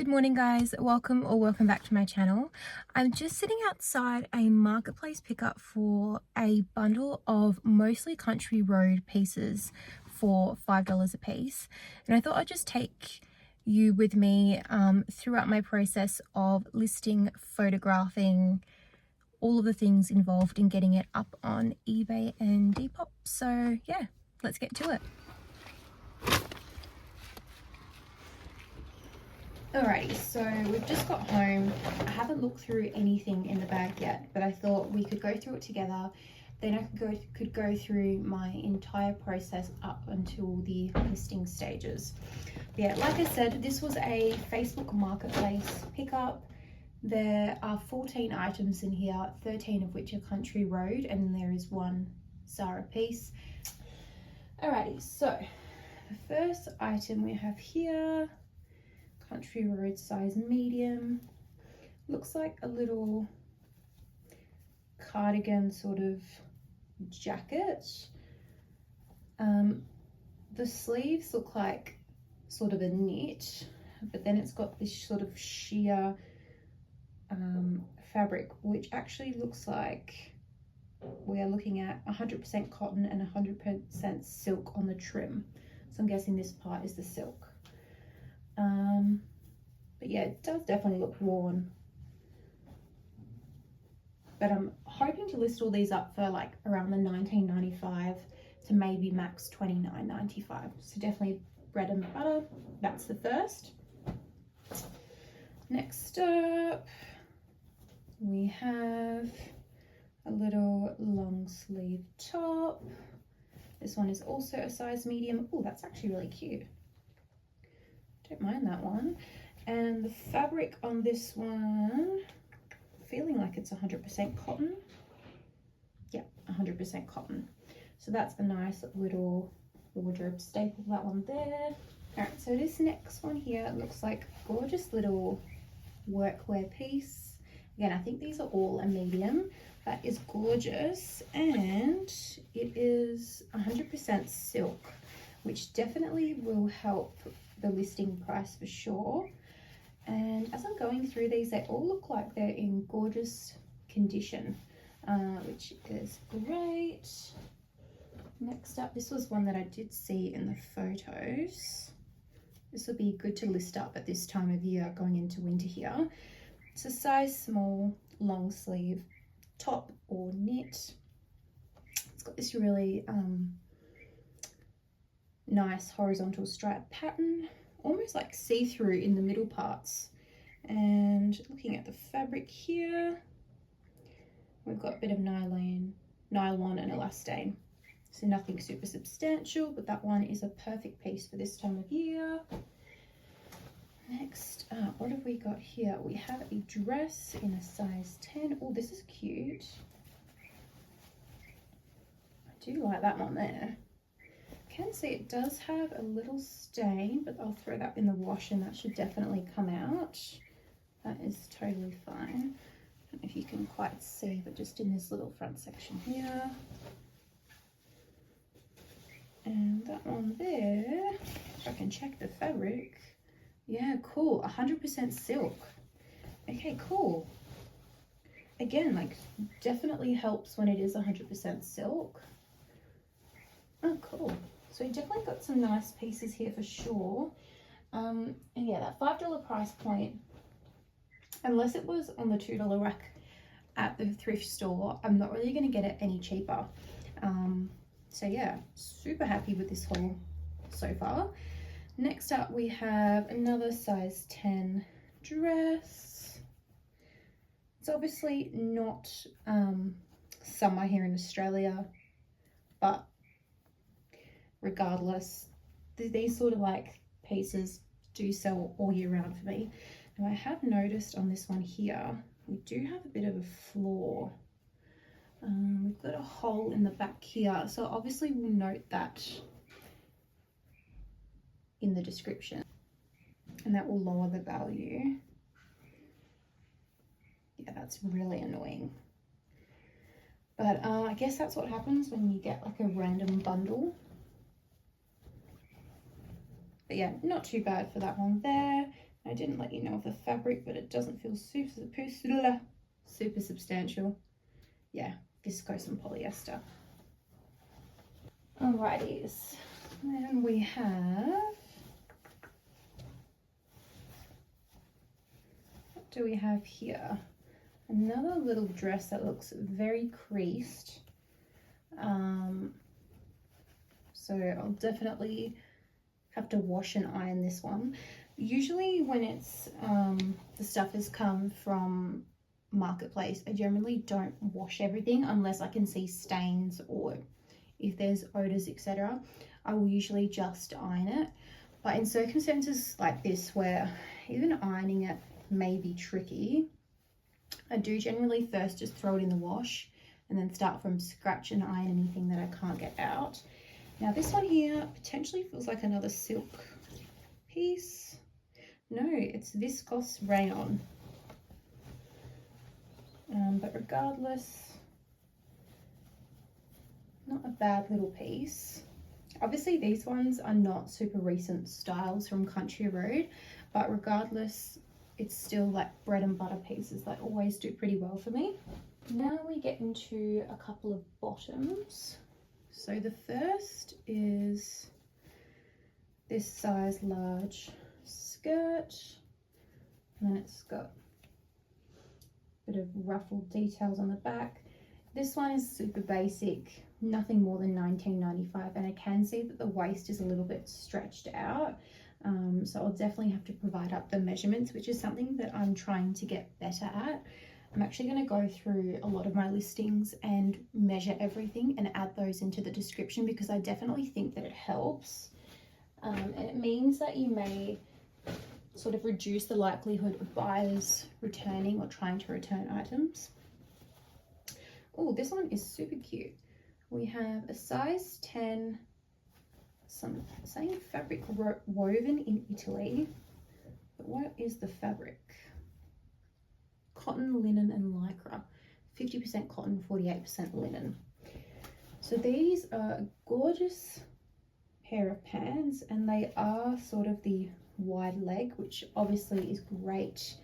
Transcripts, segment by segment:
Good morning guys, welcome back to my channel. I'm just sitting outside a marketplace pickup for a bundle of mostly country road pieces for $5 a piece, and I thought I'd just take you with me throughout my process of listing, photographing, all of the things involved in getting it up on eBay and Depop. So yeah, let's get to it. Alrighty, so we've just got home. I haven't looked through anything in the bag yet, but I thought we could go through it together. Then I could go through my entire process up until the listing stages. But yeah, like I said, this was a Facebook Marketplace pickup. There are 14 items in here, 13 of which are country road, and there is one Zara piece. Alrighty, so the first item we have here, country road size medium, looks like a little cardigan sort of jacket. The sleeves look like sort of a knit, but then it's got this sort of sheer fabric, which actually looks like we are looking at 100% cotton and 100% silk on the trim. So I'm guessing this part is the silk. But yeah, it does definitely look worn. But I'm hoping to list all these up for like around the $19.95 to maybe max $29.95. So definitely bread and butter. That's the first. Next up, we have a little long sleeve top. This one is also a size medium. Oh, that's actually really cute. Don't mind that one. And the fabric on this one, feeling like it's 100% cotton. Yeah, 100% cotton. So that's a nice little wardrobe staple, that one there. All right, so this next one here looks like a gorgeous little workwear piece. Again, I think these are all a medium. That is gorgeous, and it is 100% silk, which definitely will help the listing price for sure. And as I'm going through these, they all look like they're in gorgeous condition, which is great. Next up, this was one that I did see in the photos. This will be good to list up at this time of year going into winter here. It's a size small, long sleeve top or knit. It's got this really nice horizontal stripe pattern, almost like see-through in the middle parts. And looking at the fabric here, we've got a bit of nylon and elastane. So nothing super substantial, but that one is a perfect piece for this time of year. Next up, what have we got here? We have a dress in a size 10. Oh, this is cute. I do like that one there. Can see it does have a little stain, but I'll throw that in the wash and that should definitely come out. That is totally fine. I don't know if you can quite see, but just in this little front section here. And that one there, if I can check the fabric. Yeah, cool, 100% silk. Okay, cool. Again, like definitely helps when it is 100% silk. Oh, cool. So we definitely got some nice pieces here for sure. And yeah, that $5 price point, unless it was on the $2 rack at the thrift store, I'm not really going to get it any cheaper. So yeah, super happy with this haul so far. Next up, we have another size 10 dress. It's obviously not summer here in Australia, but regardless, these sort of like pieces do sell all year round for me. Now I have noticed on this one here, we do have a bit of a flaw. We've got a hole in the back here, so obviously we'll note that in the description, and that will lower the value. Yeah, that's really annoying. But I guess that's what happens when you get like a random bundle. But yeah, not too bad for that one there. I didn't let you know of the fabric, but it doesn't feel super substantial. Yeah, viscose and polyester. Alrighties, then we have, what do we have here? Another little dress that looks very creased. So I'll definitely have to wash and iron this one. Usually when it's the stuff has come from Marketplace, I generally don't wash everything unless I can see stains or if there's odors, etc. I will usually just iron it. But in circumstances like this where even ironing it may be tricky, I do generally first just throw it in the wash and then start from scratch and iron anything that I can't get out. Now this one here potentially feels like another silk piece. No, it's viscose rayon. But regardless, not a bad little piece. Obviously these ones are not super recent styles from Country Road, but regardless, it's still like bread and butter pieces that always do pretty well for me. Now we get into a couple of bottoms. So the first is this size large skirt, and then it's got a bit of ruffled details on the back. This one is super basic, nothing more than $19.95, and I can see that the waist is a little bit stretched out. So I'll definitely have to provide up the measurements, which is something that I'm trying to get better at. I'm actually going to go through a lot of my listings and measure everything and add those into the description, because I definitely think that it helps. And it means that you may sort of reduce the likelihood of buyers returning or trying to return items. Oh, this one is super cute. We have a size 10, some saying fabric woven in Italy, but what is the fabric? Cotton, linen and lycra. 50% cotton, 48% linen. So these are a gorgeous pair of pants, and they are sort of the wide leg, which obviously is great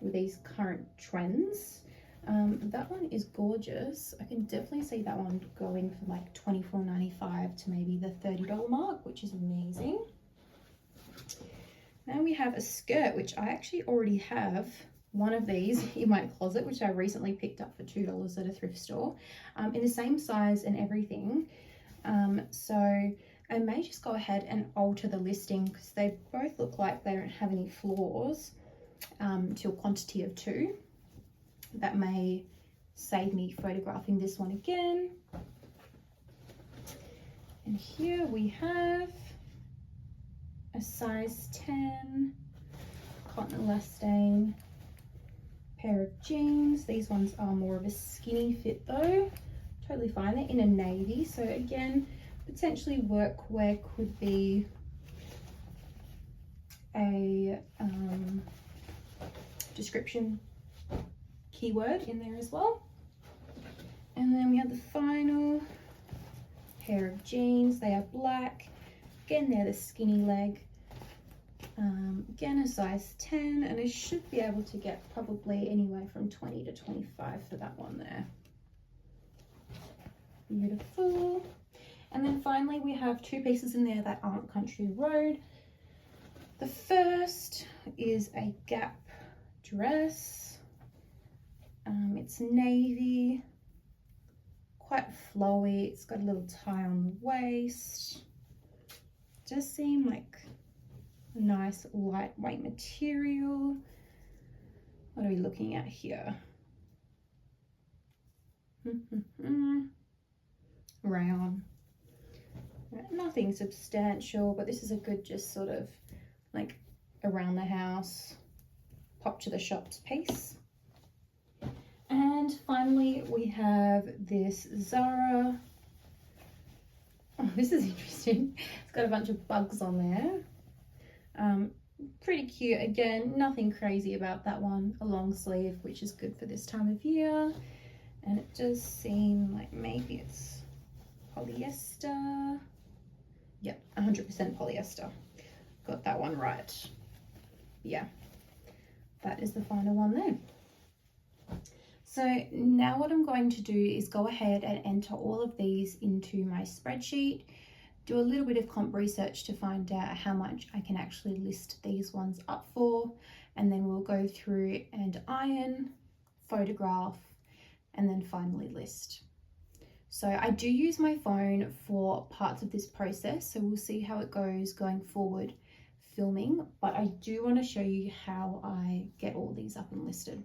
with these current trends. That one is gorgeous. I can definitely see that one going for like $24.95 to maybe the $30 mark, which is amazing. Now we have a skirt, which I actually already have one of these in my closet, which I recently picked up for $2 at a thrift store, in the same size and everything. So I may just go ahead and alter the listing, because they both look like they don't have any flaws, to a quantity of 2. That may save me photographing this one again. And here we have a size 10 cotton elastane pair of jeans. These ones are more of a skinny fit though. Totally fine. They're in a navy, so again, potentially workwear could be a description keyword in there as well. And then we have the final pair of jeans. They are black. Again, they're the skinny leg. Again, a size 10, and I should be able to get probably anywhere from 20 to 25 for that one there. Beautiful. And then finally we have 2 pieces in there that aren't Country Road. The first is a Gap dress. It's navy, quite flowy. It's got a little tie on the waist. It does seem like a nice lightweight material. What are we looking at here? Rayon. Nothing substantial, but this is a good just sort of like around the house, pop to the shops piece. And finally we have this Zara. Oh, this is interesting. It's got a bunch of bugs on there. Pretty cute. Again, nothing crazy about that one. A long sleeve, which is good for this time of year. And it does seem like maybe it's polyester. Yep, 100% polyester. Got that one right. yeah, that is the final one there. So now what I'm going to do is go ahead and enter all of these into my spreadsheet, do a little bit of comp research to find out how much I can actually list these ones up for, and then we'll go through and iron, photograph, and then finally list. So I do use my phone for parts of this process, so we'll see how it goes going forward filming, but I do want to show you how I get all these up and listed.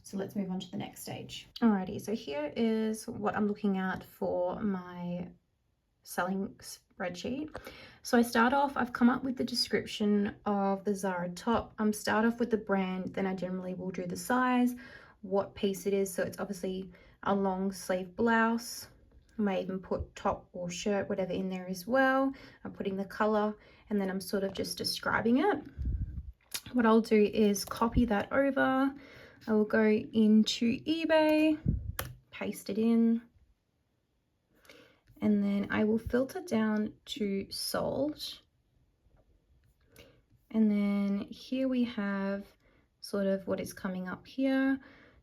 So let's move on to the next stage. Alrighty, so here is what I'm looking at for my selling spreadsheet. So I start off, I've come up with the description of the Zara top. Start off with the brand, then I generally will do the size, what piece it is. So it's obviously a long sleeve blouse. I may even put top or shirt, whatever in there as well. I'm putting the color, and then I'm sort of just describing it. What I'll do is copy that over. I will go into eBay, paste it in, and then I will filter down to sold. And then here we have sort of what is coming up here.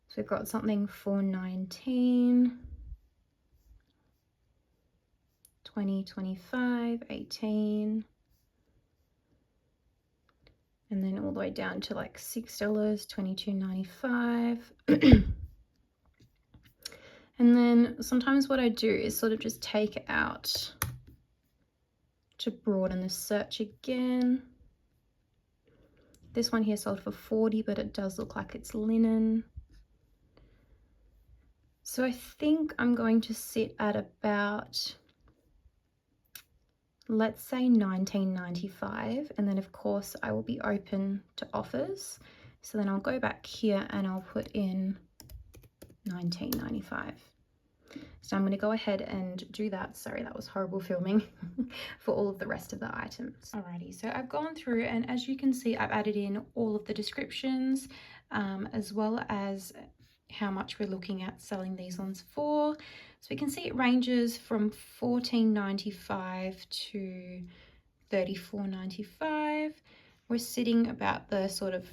So we've got something for 19, 20, 25, 18, and then all the way down to like $6, $22.95. And then sometimes what I do is sort of just take out to broaden the search again. This one here sold for 40, but it does look like it's linen. So I think I'm going to sit at about, let's say $19.95, and then of course I will be open to offers. So then I'll go back here and I'll put in $19.95. So I'm going to go ahead and do that. Sorry, that was horrible filming for all of the rest of the items. Alrighty, so I've gone through, and as you can see, I've added in all of the descriptions, as well as how much we're looking at selling these ones for. So we can see it ranges from $14.95 to $34.95. We're sitting about the sort of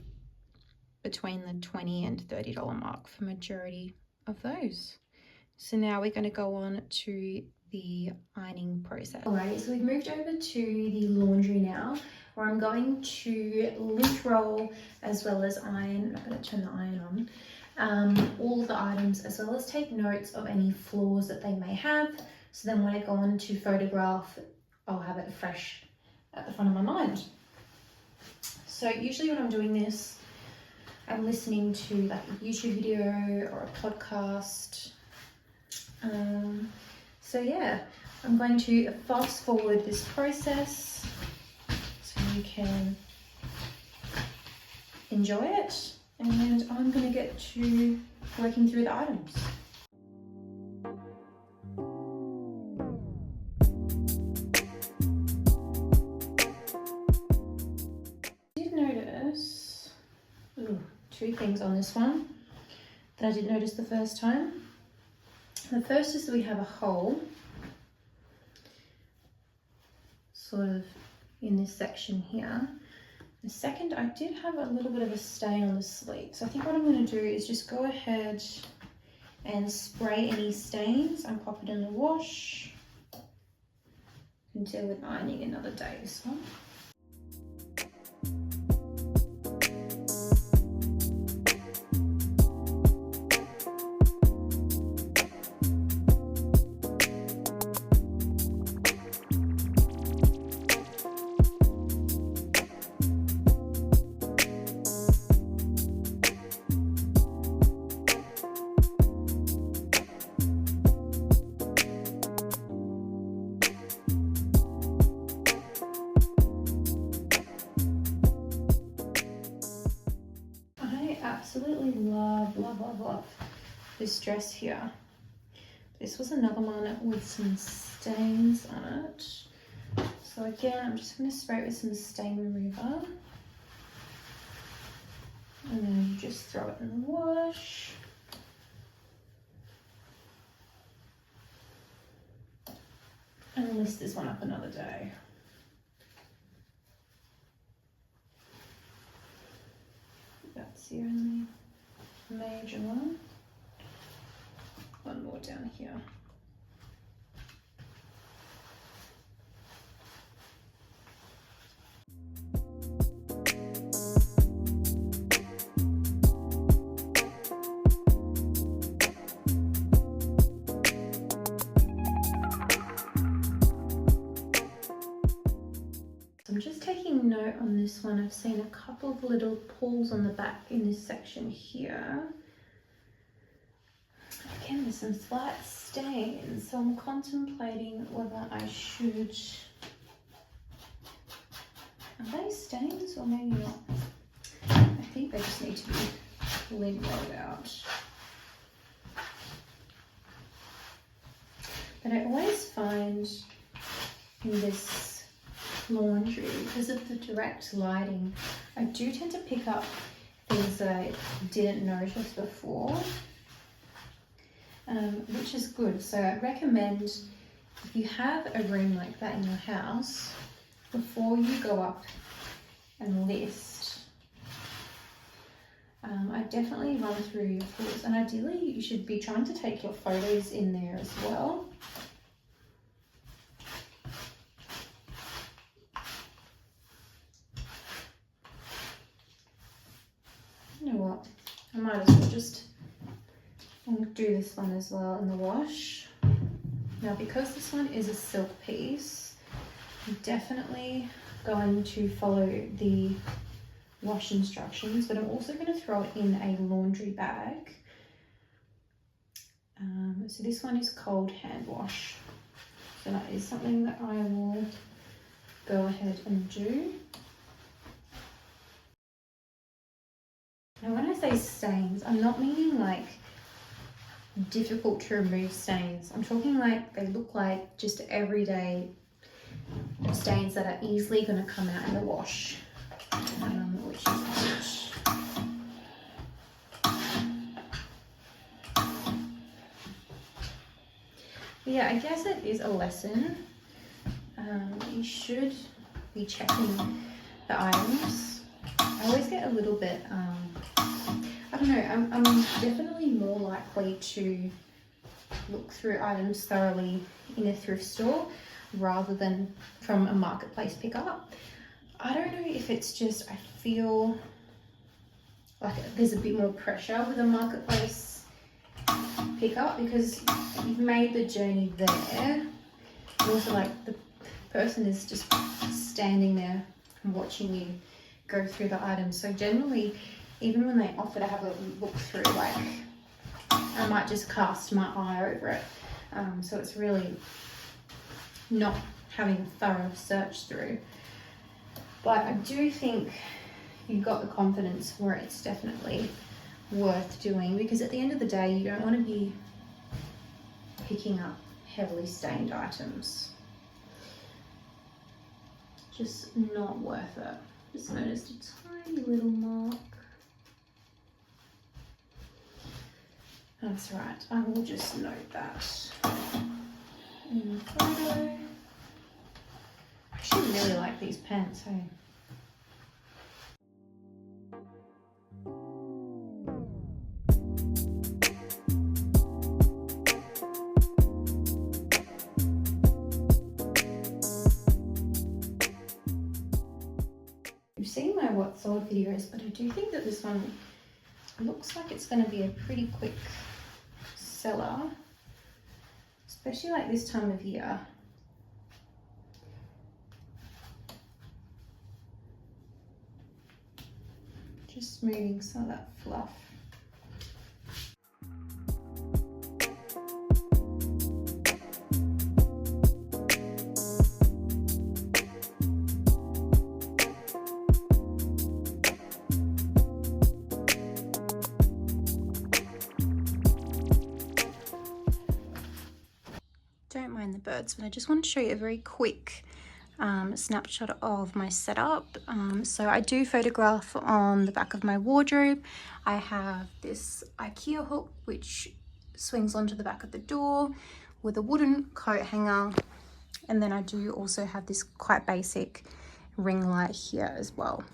between the $20 and $30 mark for majority of those. So now we're going to go on to the ironing process. Alrighty, so we've moved over to the laundry now, where I'm going to lint roll as well as iron. I'm going to turn the iron on. All of the items, as well as take notes of any flaws that they may have. So then when I go on to photograph, I'll have it fresh at the front of my mind. So usually when I'm doing this, I'm listening to like a YouTube video or a podcast. So yeah, I'm going to fast forward this process so you can enjoy it, and I'm going to get to working through the items. I did notice two things on this one that I did notice the first time. The first is that we have a hole sort of in this section here. The second, I did have a little bit of a stain on the sleeve. So I think what I'm going to do is just go ahead and spray any stains and pop it in the wash. You can deal with ironing another day, this one. Absolutely love this dress here. This was another one with some stains on it. So again, I'm just going to spray it with some stain remover. And then you just throw it in the wash. And list this one up another day. That's the only major one. One more down here. I'm just taking note on this one. I've seen a couple of little pulls on the back in this section here. Again, there's some slight stains, so I'm contemplating whether I should... Are they stains or maybe not? I think they just need to be lint-rolled out. But I always find in this laundry, because of the direct lighting, I do tend to pick up things that I didn't notice before, which is good. So I recommend, if you have a room like that in your house, before you go up and list, I definitely run through your photos, and ideally you should be trying to take your photos in there as well. You know what, I might as well just do this one as well in the wash. Now, because this one is a silk piece, I'm definitely going to follow the wash instructions, but I'm also going to throw it in a laundry bag. So this one is cold hand wash. So that is something that I will go ahead and do. Now, when I say stains, I'm not meaning like difficult to remove stains. I'm talking like they look like just everyday stains that are easily going to come out in the wash, which is good. But yeah, I guess it is a lesson. You should be checking the items. I always get a little bit, I don't know, I'm definitely more likely to look through items thoroughly in a thrift store rather than from a marketplace pickup. I don't know if it's just, I feel like there's a bit more pressure with a marketplace pickup because you've made the journey there. And also, like, the person is just standing there and watching you go through the items. So generally, even when they offer to have a look through, like, I might just cast my eye over it. So it's really not having a thorough search through. But I do think you've got the confidence where it's definitely worth doing, because at the end of the day, you don't want to be picking up heavily stained items. Just not worth it. Just noticed a tiny little mark. That's right, I will just note that in the photo. I actually really like these pants, hey? You've seen my what sold videos, but I do think that this one looks like it's going to be a pretty quick seller, especially like this time of year. Just smoothing some of that fluff. Don't mind the birds, but I just want to show you a very quick snapshot of my setup. So I do photograph on the back of my wardrobe. I have this IKEA hook which swings onto the back of the door with a wooden coat hanger, and then I do also have this quite basic ring light here as well.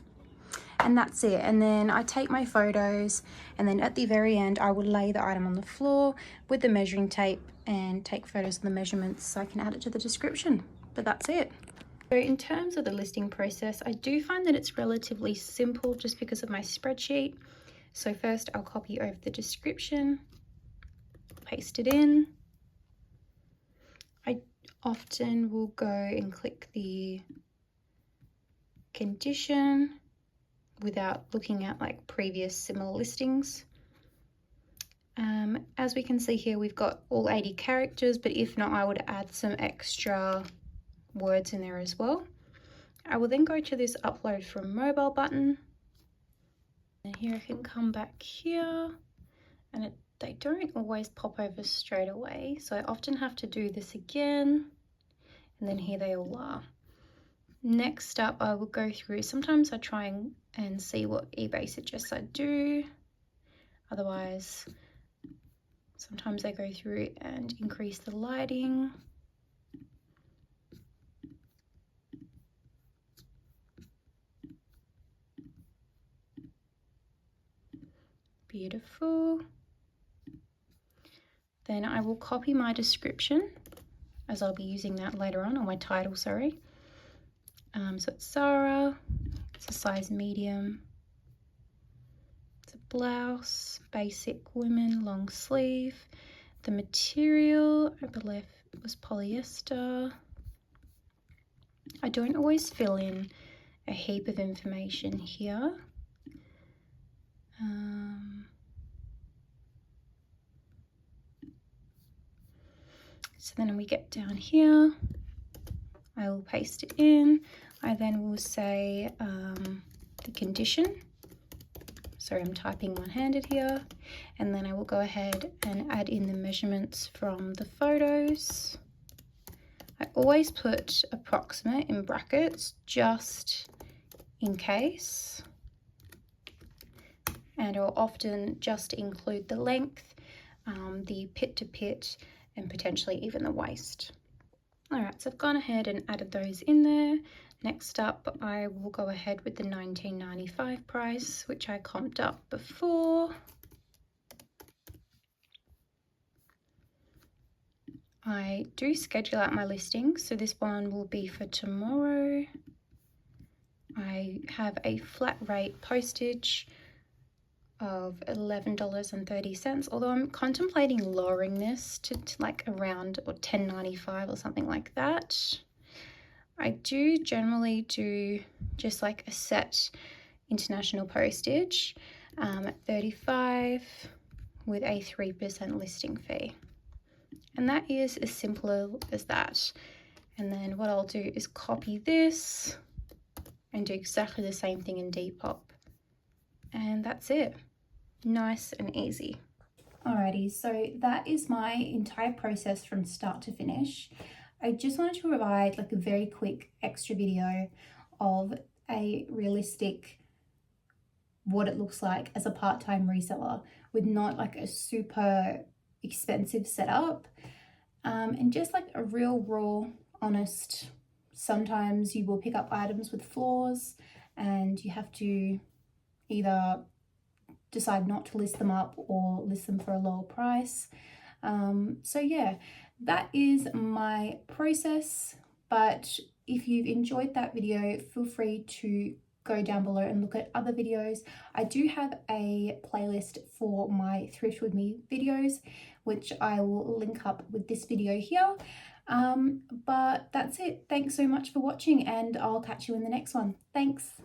and that's it. And then I take my photos, and then at the very end I will lay the item on the floor with the measuring tape and take photos of the measurements so I can add it to the description. But that's it. So in terms of the listing process, I do find that it's relatively simple just because of my spreadsheet. So first I'll copy over the description, paste it in. I often will go and click the condition without looking at like previous similar listings. As we can see here, we've got all 80 characters, but if not, I would add some extra words in there as well. I will then go to this upload from mobile button, and here I can come back here, and they don't always pop over straight away, so I often have to do this again, and then here they all are. Next up, I will go through, sometimes I try and see what eBay suggests I do. Otherwise, sometimes I go through and increase the lighting. Beautiful. Then I will copy my description, as I'll be using that later on, or my title, sorry. So it's Zara, it's a size medium. It's a blouse, basic women, long sleeve. The material, I believe, was polyester. I don't always fill in a heap of information here. So then we get down here, I will paste it in. I then will say the condition. Sorry, I'm typing one-handed here. And then I will go ahead and add in the measurements from the photos. I always put approximate in brackets just in case. And I'll often just include the length, the pit to pit, and potentially even the waist. All right, so I've gone ahead and added those in there. Next up, I will go ahead with the $19.95 price, which I comped up before. I do schedule out my listings, so this one will be for tomorrow. I have a flat rate postage of $11.30, although I'm contemplating lowering this to like around or $10.95 or something like that. I do generally do just like a set international postage at $35 with a 3% listing fee. And that is as simple as that. And then what I'll do is copy this and do exactly the same thing in Depop. And that's it. Nice and easy. Alrighty, so that is my entire process from start to finish. I just wanted to provide like a very quick extra video of a realistic what it looks like as a part-time reseller with not like a super expensive setup, and just like a real raw, honest. Sometimes you will pick up items with flaws and you have to either decide not to list them up or list them for a lower price. So yeah, that is my process. But if you've enjoyed that video, feel free to go down below and look at other videos. I do have a playlist for my Thrift With Me videos, which I will link up with this video here. But that's it. Thanks so much for watching, and I'll catch you in the next one. Thanks.